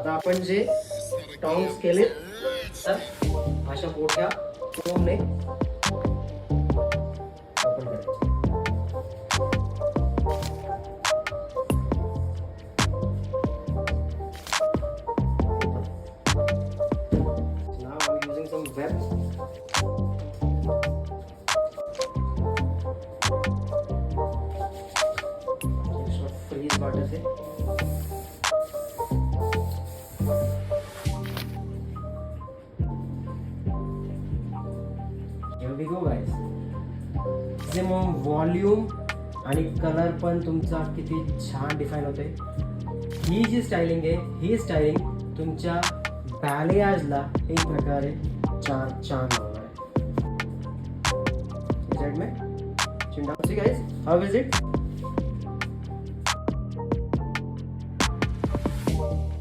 आता आपण जे टॉंग्स केले तर अशा मोठ्या कोंबने ओपन करायचे. Now I'm using some web. Extra freeze water say Here we go guys. जे मग व्हॉल्यूम आणि कलर पण तुमचा किती छान डिफाईन होते. ही जी स्टायलिंग आहे ही स्टायलिंग तुमच्या बॅलेयाजला एक प्रकारे चार लावणार आहे. साइड में चिंडा सी गाइस, हाउ इज इट?